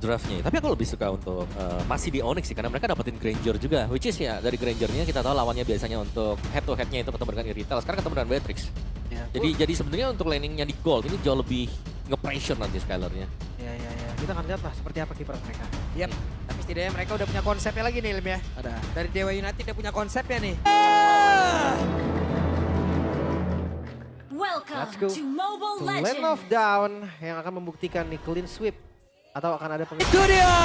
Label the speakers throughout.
Speaker 1: draftnya. Tapi aku lebih suka untuk masih di Onyx sih, karena mereka dapetin Granger juga. Which is ya, dari Grangernya kita tahu lawannya biasanya untuk head to headnya itu ketemu dengan Irithel. Sekarang ketemu dengan Beatrix.
Speaker 2: Ya,
Speaker 1: Jadi sebenarnya untuk landingnya di gold ini jauh lebih nge-pressure nanti Skylarnya.
Speaker 2: ya. Kita akan lihat lah seperti apa kiper mereka.
Speaker 3: Yap, tapi setidaknya mereka udah punya konsepnya lagi nih Lim ya.
Speaker 2: Ada.
Speaker 3: Dari Dewa United dia punya konsepnya nih.
Speaker 4: Welcome
Speaker 2: Let's go
Speaker 4: to Mobile
Speaker 2: to Land
Speaker 4: Legends.
Speaker 2: of Down yang akan membuktikan nih clean sweep. Atau akan ada penghitungan.
Speaker 3: Itu dia,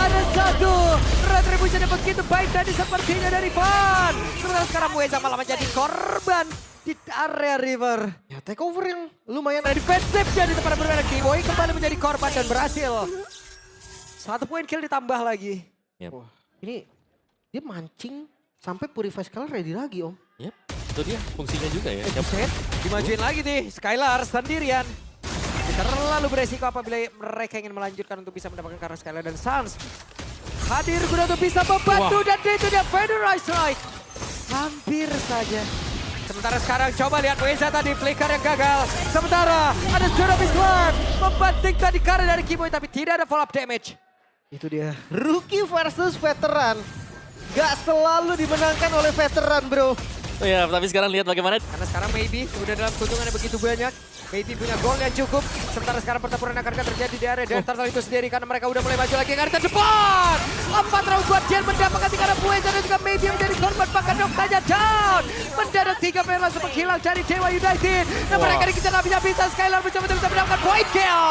Speaker 3: ada satu retribution yang begitu baik tadi sepertinya dari Van. Sementara sekarang Mueza malah menjadi korban di area River.
Speaker 2: Ya takeover yang lumayan.
Speaker 3: Ada defensif jadi tempat bermain Kiboy kembali menjadi korban dan berhasil. 1 poin kill ditambah lagi.
Speaker 1: Yep.
Speaker 2: Wah, ini dia mancing sampai Purify Skylar ready lagi om.
Speaker 1: Yep. Itu dia fungsinya juga ya.
Speaker 3: Buset, dimajuin lagi nih Skylar sendirian. Terlalu beresiko apabila mereka ingin melanjutkan untuk bisa mendapatkan karena Skylar dan Sans hadir guna untuk bisa membantu. Dan itu dia Federized Strike. Hampir saja. Sementara sekarang coba lihat Weza tadi flicker yang gagal. Sementara ada Tsunami Slam membanting tadi karena dari Kiboy tapi tidak ada follow up damage.
Speaker 2: Itu dia. Rookie versus veteran. Gak selalu dimenangkan oleh veteran bro.
Speaker 1: Ya, tapi sekarang lihat bagaimana.
Speaker 3: Karena sekarang Maybe udah dalam keuntungan yang begitu banyak. Maybe punya gol yang cukup. Sementara sekarang pertempuran akan terjadi di area dan Turtle itu sendiri. Karena mereka udah mulai maju lagi ke area depan. 4 round buat Jen mendapatkan 3 round Bueza dan juga Maybe yang menjadi korban. Bahkan Noktanya down. Mendadak 3 player langsung menghilang dari Dewa United. Dan mereka dikejar habis-habisan. Skylar mencoba untuk bisa mendapatkan point kill.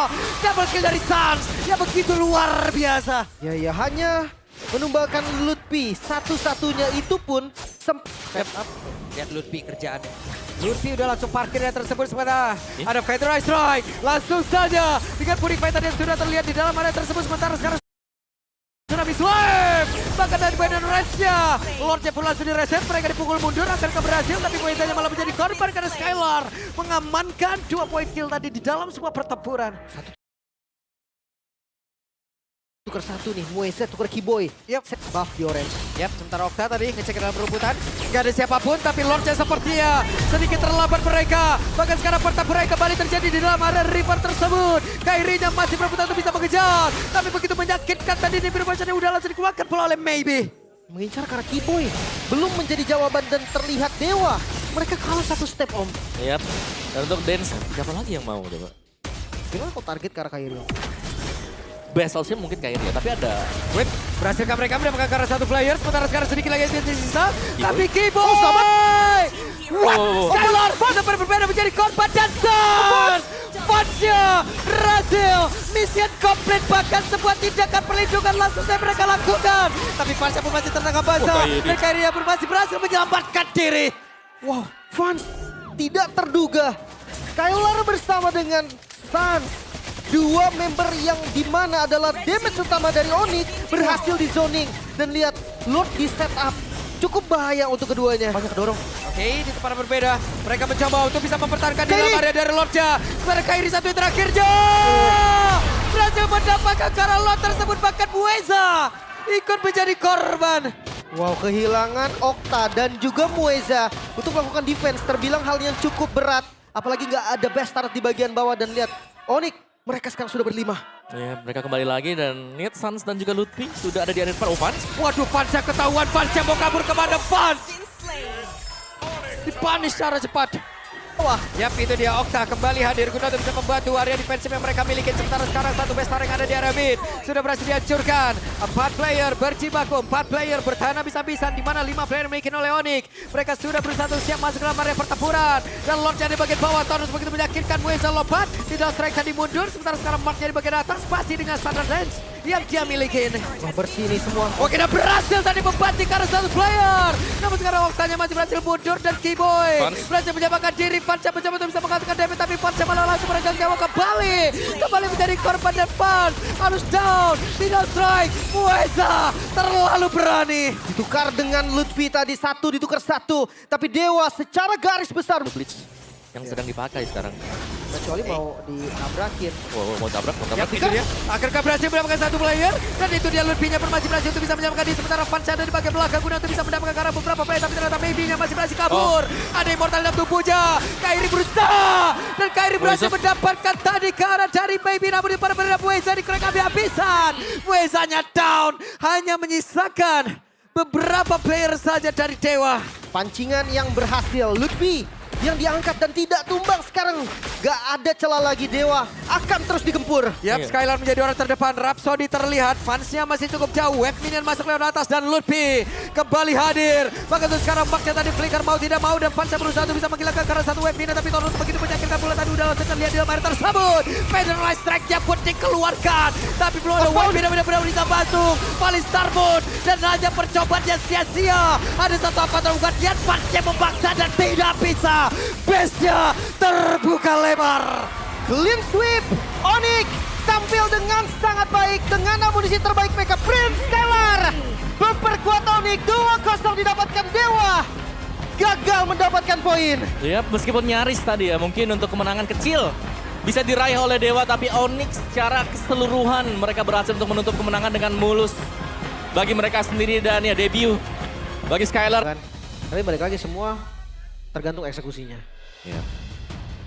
Speaker 3: Double kill dari Sans. Yang begitu luar biasa.
Speaker 2: Ya hanya menumbangkan Lutfi. Satu-satunya itu pun set up.
Speaker 3: Lihat Lutfi kerjaan. Lutfi udah langsung parkir yang tersebut sementara ada Federized Strike. Langsung saja dengan Purify tadi yang sudah terlihat di dalam area tersebut. Sementara sekarang Tsunami Slam. Bahkan dari Biden Range-nya. Lordnya pun langsung direset. Mereka dipukul mundur. Akan berhasil. Tapi Muezanya malah menjadi korban karena Skylar mengamankan 2 poin kill tadi di dalam sebuah pertempuran.
Speaker 2: Tukar satu nih, Mueza tukar Kiboy.
Speaker 3: Yap.
Speaker 2: Set buff di orange.
Speaker 3: Yap, sementara Okta tadi ngecek ke dalam rumputan. Nggak ada siapapun, tapi Lordnya sepertinya sedikit terlambat mereka. Bahkan sekarang pertempuran kembali terjadi di dalam area river tersebut. Kairinya masih berebutan untuk bisa mengejar. Tapi begitu menyakitkan tadi nih Birubacan udah langsung dikeluarkan pula oleh Maybe.
Speaker 2: Mengincar karena Kiboy. Belum menjadi jawaban dan terlihat Dewa. Mereka kalah 1 step om.
Speaker 1: Yap. Dan untuk dance, siapa lagi yang mau coba?
Speaker 2: Gimana kok target ke arah Kairi om?
Speaker 1: Best option mungkin kayak dia, tapi ada
Speaker 3: Wait, berhasilkah mereka mendapatkan karena 1 player? Sementara sekarang sedikit lagi yang sisa. Tapi Kiboy!
Speaker 2: Oh, selamat!
Speaker 1: Oh.
Speaker 3: Skylar sempat berbeda menjadi korban dan Sans! Fansnya berhasil! Mission komplit, bahkan sebuah tindakan perlindungan langsung saya mereka lakukan. Tapi Fansnya pun masih tertangkap basah. Dan Kairinya pun masih berhasil menyelamatkan diri.
Speaker 2: Wow, Fans tidak terduga. Skylar bersama dengan Sans. 2 member yang dimana adalah damage utama dari Onyx berhasil di zoning. Dan lihat, Lord di setup. Cukup bahaya untuk keduanya. Banyak dorong.
Speaker 3: Oke, di tempat yang berbeda. Mereka mencoba untuk bisa mempertahankan di dalam area dari Lordnya. Sementara Kairi satu yang terakhirnya. Berhasil mendapatkan karena Lord tersebut, bahkan Mueza ikut menjadi korban.
Speaker 2: Wow, kehilangan Okta dan juga Mueza untuk melakukan defense terbilang hal yang cukup berat. Apalagi nggak ada best start di bagian bawah. Dan lihat, Onyx mereka sekarang sudah berlima.
Speaker 1: ya, mereka kembali lagi dan lihat Sans dan juga Lutfi sudah ada di area depan. Oh, Vans.
Speaker 3: Waduh, Fansnya ketahuan. Fansnya mau kabur kemana? Fans dipunish secara cepat. Wah, yap itu dia Okta kembali hadir guna untuk bisa membantu area defensif yang mereka miliki. Sementara sekarang 1 best star yang ada di area mid sudah berhasil dihancurkan. 4 player berjibaku, 4 player bertahan habis-habisan di mana 5 player dimiliki oleh Onyx. Mereka sudah berusaha untuk siap masuk dalam area pertempuran. Dan Lordnya di bagian bawah terus begitu menyakitkan. Mueza lompat, tidak strike tadi mundur. Sementara sekarang Marknya di bagian atas pasti dengan standard range yang dia miliki.
Speaker 2: Wah, bersih nih semua.
Speaker 3: Oke, dia berhasil tadi membanting karena 1 player. Namun sekarang Oktanya masih berhasil mundur dan Kiboy berhasil menyamakan diri. Fansnya mencoba untuk bisa mengatakan damage, tapi Fansnya malah langsung meregang nyawa kembali. Kembali menjadi korban dan Fans harus down. Tidak strike. Mueza terlalu berani.
Speaker 2: Ditukar dengan Lutfi tadi, 1 ditukar 1. Tapi Dewa secara garis besar.
Speaker 1: Blitz yang sedang dipakai sekarang.
Speaker 2: Kecuali mau ditabrakin.
Speaker 1: Wow, mau tabrak,
Speaker 3: Yap, itu dia. Akankah berhasil mendapatkan satu player? Dan itu dia Lutfi-nya pun masih berhasil untuk bisa menyamakan diri. Sementara Fans ada di bagian belakang guna untuk bisa mendapatkan ke arah beberapa player. Tapi ternyata Maybe-nya masih berhasil kabur. Ada Immortal dalam tubuhnya. Kairi berusaha. Dan Kairi berhasil mendapatkan tadi ke arah dari Maybe. Namun di pada Weza di crack habis-habisan. Wezanya down. Hanya menyisakan beberapa player saja dari Dewa.
Speaker 2: Pancingan yang berhasil. Lutfi yang diangkat dan tidak tumbang sekarang. Gak ada celah lagi, Dewa akan terus digempur.
Speaker 3: Yap,
Speaker 1: Iya.
Speaker 3: Skylar menjadi orang terdepan. Rhapsody terlihat, fansnya masih cukup jauh. Wave Minion masuk lewat atas dan Lutfi kembali hadir. Maka itu sekarang Marknya tadi flicker mau tidak mau dan fansnya berusaha untuk bisa menghilangkan karena satu Wave Minion. Tapi terus begitu menyakitkan pula tadi udah terlihat di dalam air tersebut. Federalized Strike-nya pun dikeluarkan. Tapi belum ada Wave Minion benar-benar bisa masuk. Paling Starboard dan hanya percobaannya sia-sia. Ada satu apa terbuka dia fansnya memaksa dan tidak bisa. Base-nya terbuka lebar.
Speaker 2: Clean sweep. Onyx tampil dengan sangat baik dengan amunisi terbaik mereka. Prince Skylar memperkuat Onyx. 2-0 didapatkan Dewa. Gagal mendapatkan poin.
Speaker 1: Yap, meskipun nyaris tadi ya, mungkin untuk kemenangan kecil bisa diraih oleh Dewa, tapi Onyx secara keseluruhan mereka berhasil untuk menutup kemenangan dengan mulus bagi mereka sendiri dan ya debut bagi Skylar.
Speaker 2: Kan? Tapi balik lagi semua tergantung eksekusinya.
Speaker 1: Ya.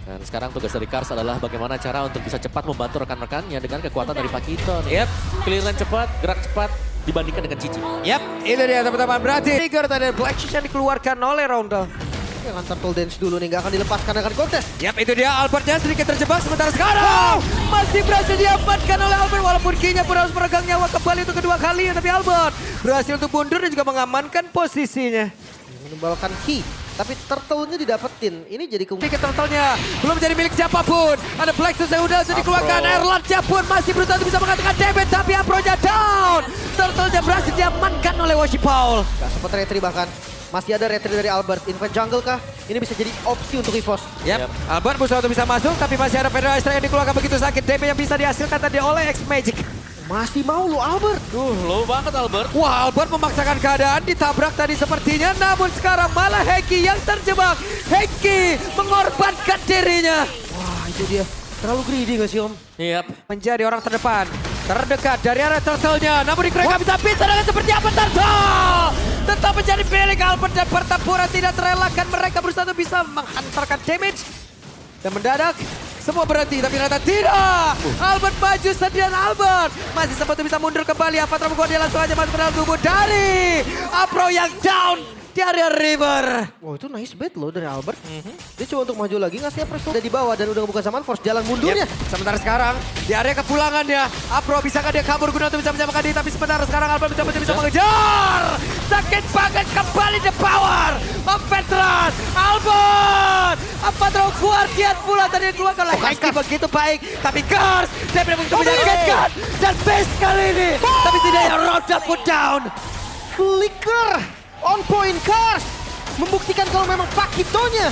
Speaker 1: Dan sekarang tugas dari Kars adalah bagaimana cara untuk bisa cepat membantu rekan-rekannya dengan kekuatan dari Pakito. Yap, clearance cepat, gerak cepat dibandingkan dengan Cici.
Speaker 3: Yap, itu dia teman-teman. Berarti trigger tadi Black Shoes yang dikeluarkan oleh Roundel.
Speaker 2: Jangan turtle dance dulu nih, gak akan dilepaskan akan kontes.
Speaker 3: Yap, itu dia Albertnya sedikit terjebak sementara sekarang masih berhasil diamankan oleh Albert walaupun kayaknya pun harus meregang nyawa kembali untuk kedua kalinya. Tapi Albert berhasil untuk mundur dan juga mengamankan posisinya.
Speaker 2: Menumbalkan key, tapi turtle-nya didapetin. Ini jadi
Speaker 3: Tiket turtle-nya belum jadi milik siapapun. Ada Black Shoes yang udah dikeluarkan. Erland-nya pun masih berusaha untuk bisa mengatakan damage tapi Apro-nya down. Turtle-nya berhasil diamankan oleh Washi Paul.
Speaker 2: gak sempat retry bahkan. Masih ada retry dari Albert. Invade jungle kah? Ini bisa jadi opsi untuk EVOS.
Speaker 3: Yap, Albert berusaha untuk bisa masuk tapi masih ada Federal Strike yang dikeluarkan begitu sakit. Damage yang bisa dihasilkan tadi oleh X-Magic.
Speaker 2: Masih mau lo Albert.
Speaker 1: Low banget Albert.
Speaker 3: Wah, Albert memaksakan keadaan, ditabrak tadi sepertinya. Namun sekarang malah Heki yang terjebak. Heki mengorbankan dirinya.
Speaker 2: Wah itu dia. Terlalu greedy gak sih Om?
Speaker 1: Yap.
Speaker 3: Menjadi orang terdepan. Terdekat dari arah turtle-nya. Namun di mereka bisa dengan seperti apa turtle. Tetap menjadi milik Albert dan pertempuran tidak terelakkan. Mereka berusaha untuk bisa menghantarkan damage. Dan mendadak semua berhenti, tapi ternyata tidak. Albert maju sendirian Albert. Masih sempat bisa mundur kembali. Apa terbuka dia langsung aja masuk ke dalam tubuh dari Apro yang down di area River.
Speaker 2: Wow itu nice bet loh dari Albert. Dia coba untuk maju lagi ngasih press udah di bawah dan udah ngebuka zaman force jalan mundurnya.
Speaker 3: Yep. Sementara sekarang di area kepulangannya Apro bisakah dia kabur guna untuk bisa menyamakan diri. Tapi sementara sekarang Albert bisa mengejar. Sakit banget kembali the power of veteran Albert. Apa terlalu kuat kiat pula tadi yang keluar oleh Heki begitu baik. Tapi Kars dia benar-benar menyakitkan. Dan base kali ini. Tapi tidaknya Roda pun down.
Speaker 2: Flicker on point Kars. Membuktikan kalau memang Pakitonya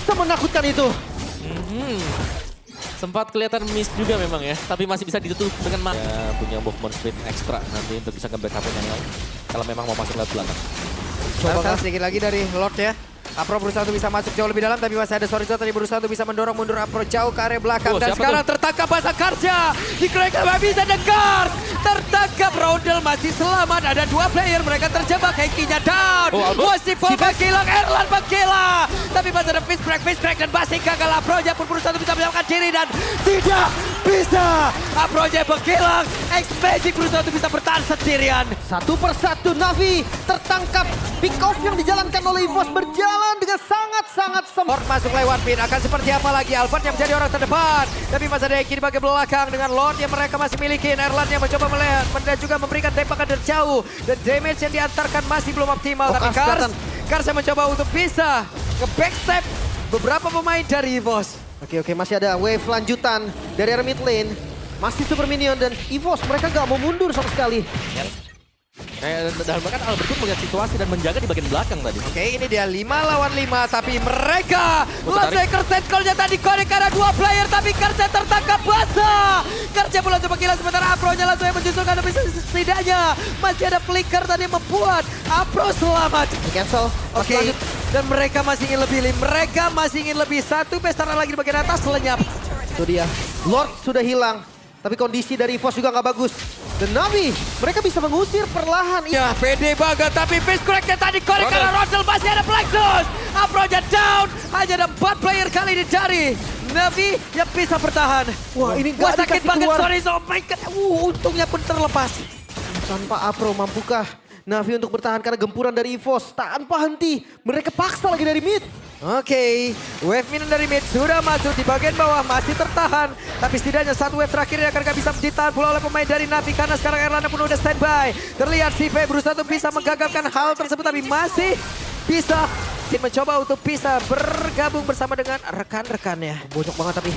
Speaker 2: semenakutkan itu.
Speaker 1: Sempat kelihatan miss juga memang ya, tapi masih bisa ditutup dengan ya, punya movement speed ekstra nanti untuk bisa nge-backupin yang lain. Kalau memang mau masuk lewat belakang.
Speaker 3: Coba sedikit lagi dari Lord ya. Apro berusaha untuk bisa masuk jauh lebih dalam, tapi masih ada Sorizo tadi berusaha untuk bisa mendorong mundur Apro jauh ke area belakang.
Speaker 1: Oh,
Speaker 3: Dan
Speaker 1: siapa
Speaker 3: sekarang
Speaker 1: tuh?
Speaker 3: tertangkap bahasa Karsnya. Dikeluarkan nggak bisa dan Kars. Tertangkap Roundel masih selamat. Ada dua player mereka terjebak. Heki-nya down.
Speaker 1: Oh, Albert.
Speaker 3: Wasiful menghilang, Erland menghilang. Tapi masih ada fist break dan Basing gagal. Apro-nya pun berusaha untuk bisa menyelamatkan diri dan tidak bisa. Apro-nya menghilang. X-Magic berusaha untuk bisa bertahan sendirian.
Speaker 2: Satu persatu Navi tertangkap. Pick off yang dijalankan oleh EVOS berjalan dengan sangat-sangat
Speaker 3: Lord masuk lewat pin, akan seperti apa lagi Albert yang menjadi orang terdepan. Tapi masih ada Heki di bagian belakang dengan Lord yang mereka masih miliki. Erland yang mencoba melihat dan juga memberikan tembakan dari jauh. Dan damage yang diantarkan masih belum optimal. Tapi Kars yang mencoba untuk bisa nge-backstep beberapa pemain dari EVOS.
Speaker 2: Oke, masih ada wave lanjutan dari area mid lane. Masih Super Minion dan EVOS mereka gak mau mundur sama sekali.
Speaker 1: Dan bahkan Albert pun melihat situasi dan menjaga di bagian belakang tadi.
Speaker 3: Oke, ini dia 5 lawan 5, tapi mereka langsung Kerset call-nya tadi connect karena dua player, tapi Kerset tertangkap basah. Kerset pula coba gila sementara Apro-nya langsung yang menyusul karena bisa setidaknya masih ada flicker tadi yang membuat Apro selamat.
Speaker 2: Di cancel.
Speaker 3: Oke, Dan mereka masih ingin lebih, mereka masih ingin lebih. Satu pesta lagi di bagian atas, lenyap.
Speaker 2: Itu dia. Lord sudah hilang. Tapi kondisi dari EVOS juga nggak bagus. Dan Navi, mereka bisa mengusir perlahan.
Speaker 3: Ya, pede banget. Tapi face cracknya tadi korek karena Rosel masih ada Plexus. Apronya down. Hanya ada 4 player kali ini dari Navi yang bisa bertahan.
Speaker 2: Wah, ini
Speaker 3: Wah,
Speaker 2: nggak
Speaker 3: sakit
Speaker 2: dikasih
Speaker 3: banget,
Speaker 2: keluar.
Speaker 3: sorry. Oh my God. Untungnya pun terlepas.
Speaker 2: Tanpa Apro, mampukah Navi untuk bertahan karena gempuran dari EVOS? Tanpa henti, mereka paksa lagi dari mid.
Speaker 3: Oke, wave minum dari mid sudah masuk di bagian bawah, masih tertahan. Tapi setidaknya satu wave terakhir yang akan bisa ditahan pula oleh pemain dari Navi. Karena sekarang Erlanda pun udah standby. Terlihat si V berusaha untuk bisa menggagalkan hal tersebut. Tapi masih bisa mencoba untuk bisa bergabung bersama dengan rekan-rekannya.
Speaker 2: Bonyok banget tapi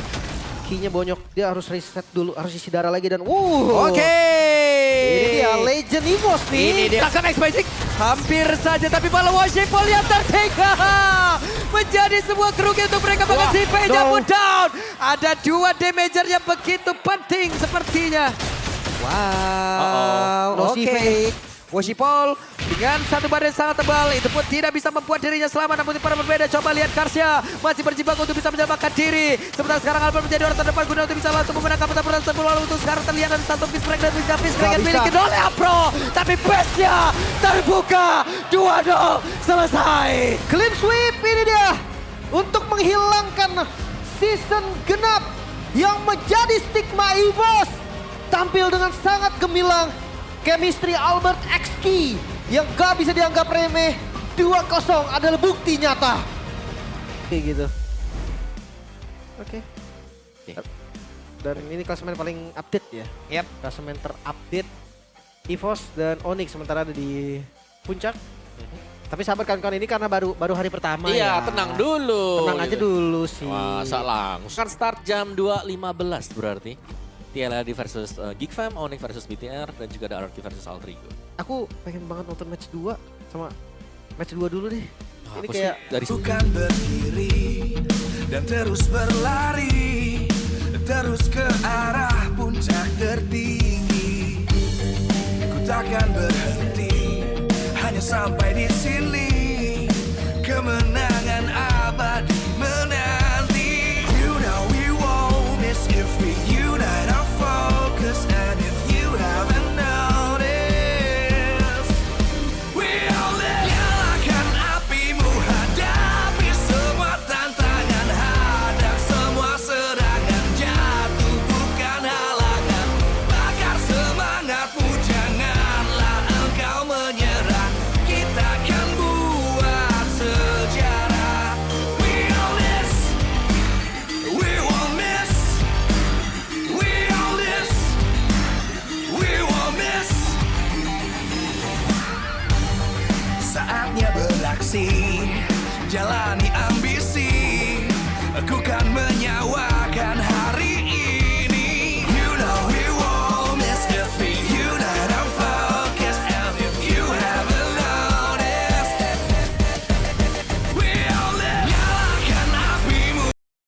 Speaker 2: key-nya bonyok. Dia harus reset dulu, harus isi darah lagi dan
Speaker 3: Oke.
Speaker 2: Ini dia Legend EVOS nih.
Speaker 3: Ini dia akan X-Magic. Hampir saja tapi malah Washington yang tertinggal. Menjadi sebuah kerugian untuk mereka. Bahkan si V-nya pun down. Ada 2 damager yang begitu penting sepertinya. Wow.
Speaker 2: No si
Speaker 3: Oke. Washipol dengan satu badan sangat tebal. Itu pun tidak bisa membuat dirinya selamat. Namun para berbeda. Coba lihat Karsya. Masih berjibaku untuk bisa menyelamatkan diri. Sementara sekarang Albert menjadi orang terdepan guna untuk bisa langsung memenangkan pertempuran sebelum lalu. Untuk sekarang terlihat ada satu piece break dan bisa piece break yang dimiliki oleh Apro. Tapi base-nya terbuka. 2-0 selesai.
Speaker 2: Clean sweep ini dia. Untuk menghilangkan season genap yang menjadi stigma EVOS. Tampil dengan sangat gemilang. Chemistry Albert X-Key yang gak bisa dianggap remeh. 2-0 adalah bukti nyata. Kayak gitu. Oke. Dan ini klasemen paling update ya.
Speaker 3: Yap.
Speaker 2: Klasemen terupdate. EVOS dan Onyx sementara ada di puncak. Tapi sabar kawan-kawan, ini karena baru hari pertama ya.
Speaker 1: Iya, tenang dulu.
Speaker 2: Tenang aja dulu sih.
Speaker 1: Masa langsung. Kan start jam 2.15 berarti. TLRD versus Geekfam, Onyx versus BTR, dan juga ada RRQ versus Altrigo.
Speaker 2: Aku pengen banget nonton match 2 sama match 2 dulu deh. Ini
Speaker 1: Aku
Speaker 2: kayak
Speaker 1: sih dari
Speaker 4: bukan berdiri dan terus berlari terus ke arah puncak tertinggi. Ku takkan berhenti hanya sampai di sini.